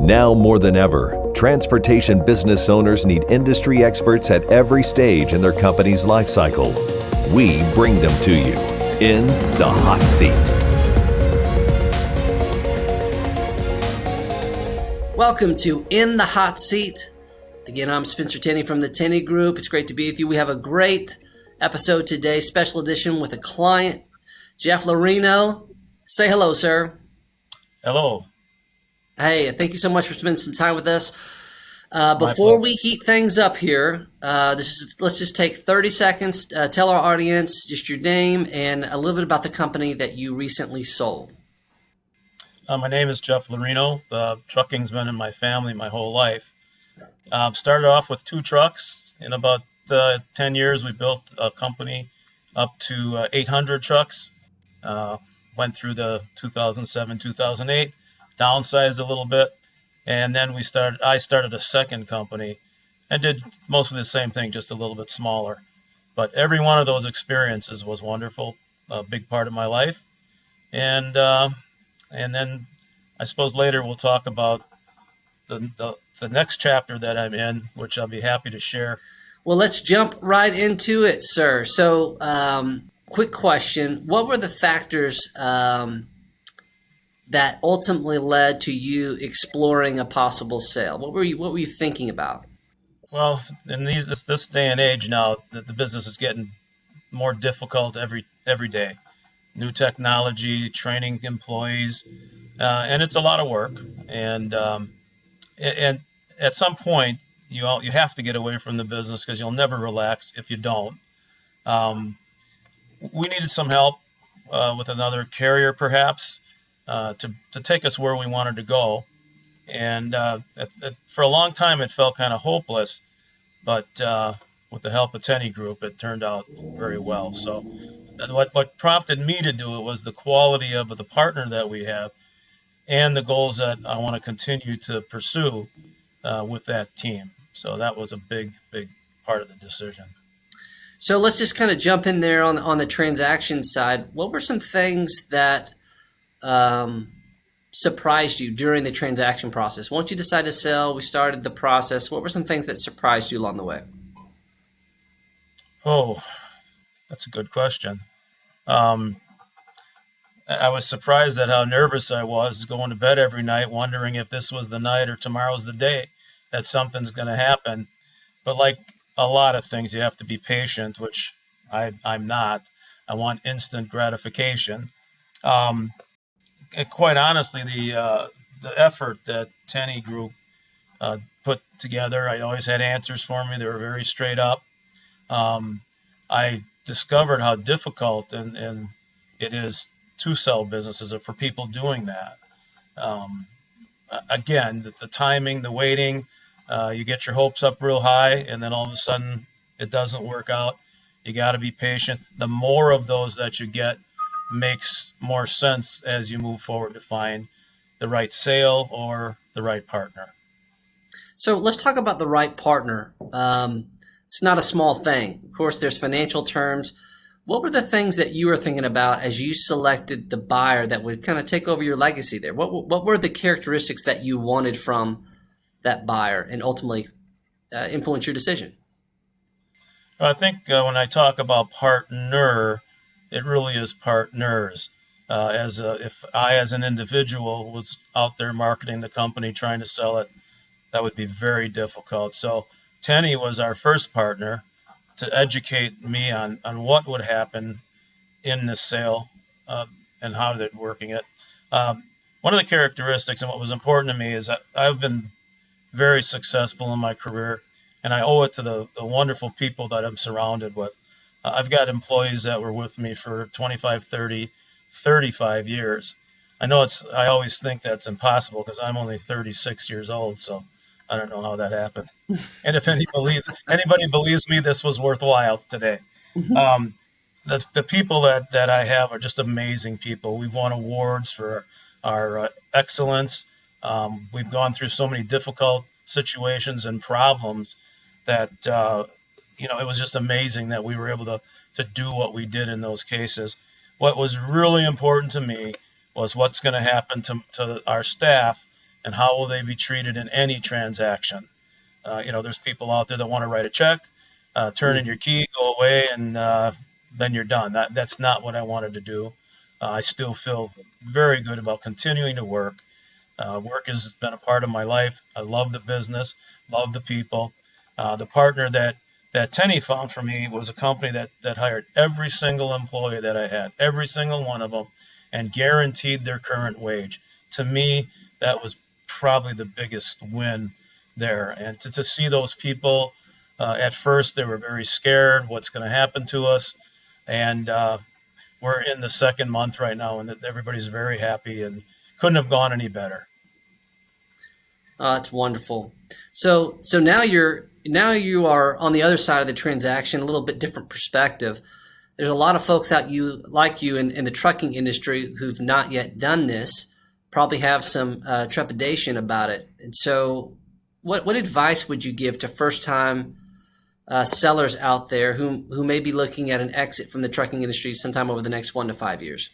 Now more than ever, transportation business owners need industry experts at every stage in their company's life cycle. We bring them to you in the hot seat. Welcome to In the Hot Seat. Again, I'm Spencer Tenney from the Tenney Group. It's great to be with you. We have a great episode today, special edition with a client, Jeff Lorino. Say hello, sir. Hello. Hey, thank you so much for spending some time with us. Before we heat things up here, let's just take 30 seconds. Tell our audience just your name and a little bit about the company that you recently sold. My name is Jeff Lorino. Trucking's been in my family my whole life. Started off with 2 trucks. In about 10 years, we built a company up to 800 trucks. Went through the 2007, 2008, downsized a little bit, and then I started a second company and did mostly the same thing, just a little bit smaller. But every one of those experiences was wonderful, a big part of my life. And then I suppose later we'll talk about the next chapter that I'm in, which I'll be happy to share. Well, let's jump right into it, sir. So, quick question. What were the factors that ultimately led to you exploring a possible sale? What were you thinking about? Well, in this day and age now, the business is getting more difficult every day. New technology, training employees, and it's a lot of work. And at some point, you have to get away from the business because you'll never relax if you don't. We needed some help with another carrier, perhaps, to take us where we wanted to go. And for a long time, it felt kind of hopeless, but with the help of Tenney Group, it turned out very well. So what prompted me to do it was the quality of the partner that we have and the goals that I want to continue to pursue with that team. So that was a big part of the decision. So let's just kind of jump in there on the transaction side. What were some things that surprised you during the transaction process? Once you decided to sell, we started the process. What were some things that surprised you along the way? Oh, that's a good question. I was surprised at how nervous I was going to bed every night, wondering if this was the night or tomorrow's the day that something's going to happen. But like a lot of things, you have to be patient, which I'm not. I want instant gratification. Quite honestly, the effort that Tenney Group put together, I always had answers for me. They were very straight up. I discovered how difficult and it is to sell businesses or for people doing that. Again, the timing, the waiting, you get your hopes up real high, and then all of a sudden it doesn't work out. You got to be patient. The more of those that you get makes more sense as you move forward to find the right sale or the right partner. So let's talk about the right partner. It's not a small thing. Of course, there's financial terms. What were the things that you were thinking about as you selected the buyer that would kind of take over your legacy there? What were the characteristics that you wanted from that buyer and ultimately influence your decision? I think when I talk about partner, it really is partners. If I, as an individual, was out there marketing the company, trying to sell it, that would be very difficult. So Tenney was our first partner to educate me on what would happen in this sale and how they're working it. One of the characteristics and what was important to me is that I've been very successful in my career, and I owe it to the wonderful people that I'm surrounded with. I've got employees that were with me for 25, 30, 35 years. I always think that's impossible because I'm only 36 years old, so I don't know how that happened. And if anybody believes me, this was worthwhile today. The people that I have are just amazing people. We've won awards for our excellence. We've gone through so many difficult situations and problems that it was just amazing that we were able to do what we did in those cases. What was really important to me was what's going to happen to our staff and how will they be treated in any transaction. There's people out there that want to write a check, turn in your key, go away, and then you're done. That's not what I wanted to do. I still feel very good about continuing to work. Work has been a part of my life. I love the business, love the people. The partner that Tenny found for me was a company that hired every single employee that I had, every single one of them, and guaranteed their current wage. To me, that was probably the biggest win there. And to see those people, at first they were very scared, what's going to happen to us. And we're in the second month right now, and everybody's very happy and couldn't have gone any better. Oh, that's wonderful. So now you are on the other side of the transaction, a little bit different perspective. There's a lot of folks out like you in the trucking industry who've not yet done this, probably have some trepidation about it. And so, what advice would you give to first time sellers out there who may be looking at an exit from the trucking industry sometime over the next 1 to 5 years?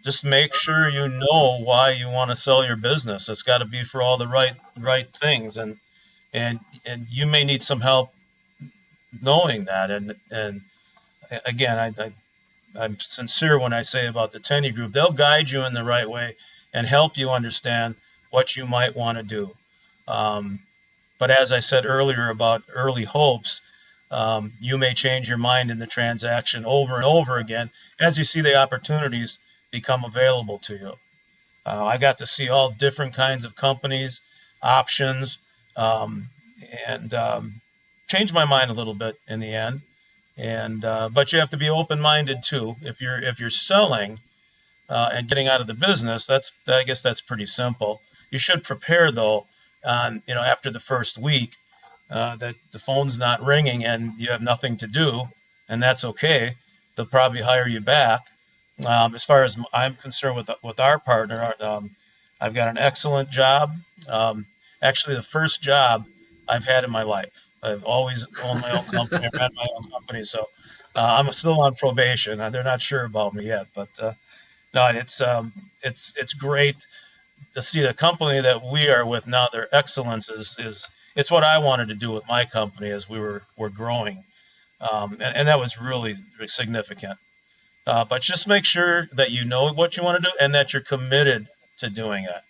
Just make sure you know why you want to sell your business. It's got to be for all the right things, and you may need some help knowing that. And again, I'm sincere when I say about the Tenny Group. They'll guide you in the right way and help you understand what you might want to do. But as I said earlier about early hopes, you may change your mind in the transaction over and over again as you see the opportunities become available to you. I got to see all different kinds of companies, options, and changed my mind a little bit in the end. And but you have to be open-minded too. If you're selling and getting out of the business, I guess that's pretty simple. You should prepare though, after the first week, that the phone's not ringing and you have nothing to do, and that's okay. They'll probably hire you back. As far as I'm concerned with our partner, I've got an excellent job. Actually, the first job I've had in my life. I've always owned my own company. I ran my own company, so I'm still on probation. They're not sure about me yet, but no, it's great to see the company that we are with now. Their excellence is it's what I wanted to do with my company as were growing, and that was really significant. But just make sure that you know what you want to do and that you're committed to doing it.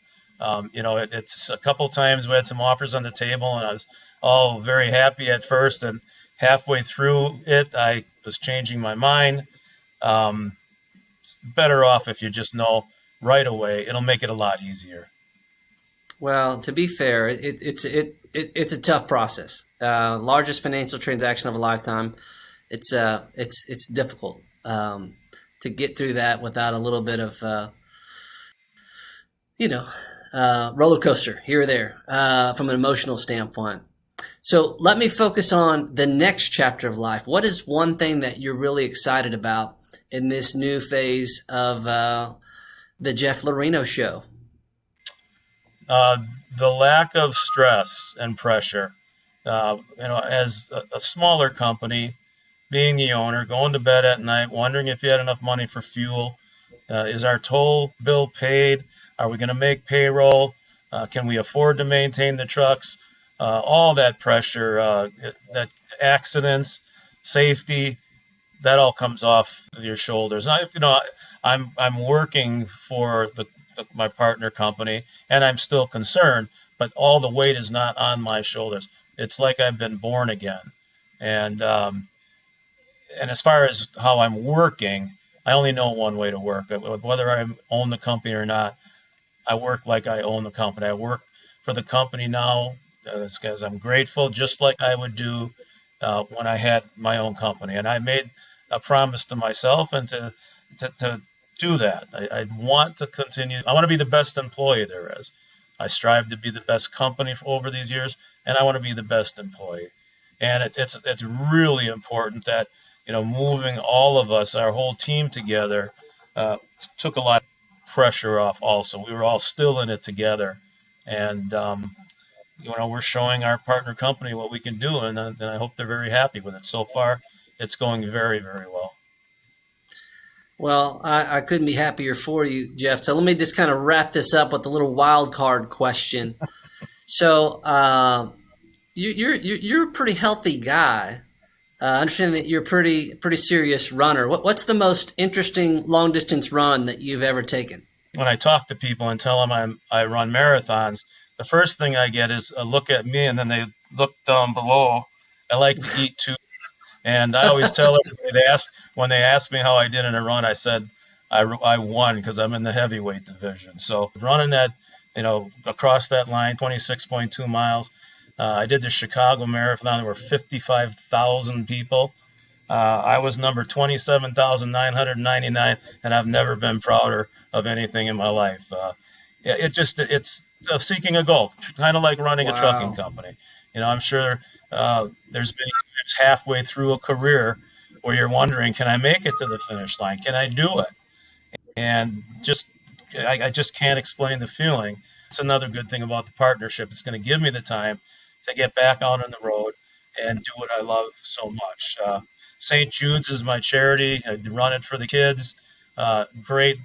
It's a couple times we had some offers on the table, and I was all very happy at first, and halfway through it, I was changing my mind. It's better off if you just know right away. It'll make it a lot easier. Well, to be fair, it's a tough process. Largest financial transaction of a lifetime. It's difficult to get through that without a little bit of roller coaster here or there from an emotional standpoint. So let me focus on the next chapter of life. What is one thing that you're really excited about in this new phase of the Jeff Lorino show? The lack of stress and pressure. As a smaller company, being the owner, going to bed at night, wondering if you had enough money for fuel. Is our toll bill paid? Are we going to make payroll? Can we afford to maintain the trucks? All that pressure, that accidents, safety, that all comes off your shoulders. I'm working for my partner company, and I'm still concerned, but all the weight is not on my shoulders. It's like I've been born again. And as far as how I'm working, I only know one way to work. Whether I own the company or not, I work like I own the company. I work for the company now because I'm grateful, just like I would do when I had my own company. And I made a promise to myself and to do that. I want to continue. I want to be the best employee there is. I strive to be the best company over these years, and I want to be the best employee. And it's really important that moving all of us, our whole team together, took a lot of pressure off. Also, we were all still in it together, and we're showing our partner company what we can do, and I hope they're very happy with it. So far, it's going very, very well. Well, I couldn't be happier for you, Jeff. So let me just kind of wrap this up with a little wild card question. So you're a pretty healthy guy. I understand that you're a pretty serious runner. What's the most interesting long distance run that you've ever taken? When I talk to people and tell them I run marathons, the first thing I get is a look at me, and then they look down below. I like to eat too. And I always tell everybody, when they ask me how I did in a run, I said I won because I'm in the heavyweight division. So running that, across that line, 26.2 miles. I did the Chicago Marathon. There were 55,000 people. I was number 27,999, and I've never been prouder of anything in my life. It's seeking a goal, kind of like running a trucking company. I'm sure there's been times halfway through a career where you're wondering, can I make it to the finish line? Can I do it? And I just can't explain the feeling. It's another good thing about the partnership. It's going to give me the time to get back out on the road and do what I love so much. St. Jude's is my charity. I run it for the kids. Great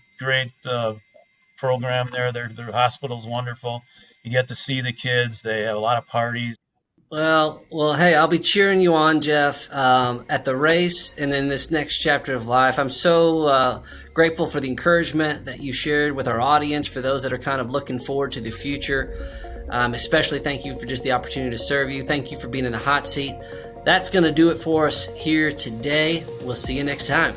program there. Their hospital's wonderful. You get to see the kids. They have a lot of parties. Well, hey, I'll be cheering you on, Jeff, at the race and in this next chapter of life. I'm so grateful for the encouragement that you shared with our audience, for those that are kind of looking forward to the future. Especially thank you for just the opportunity to serve you. Thank you for being in the hot seat. That's going to do it for us here today. We'll see you next time.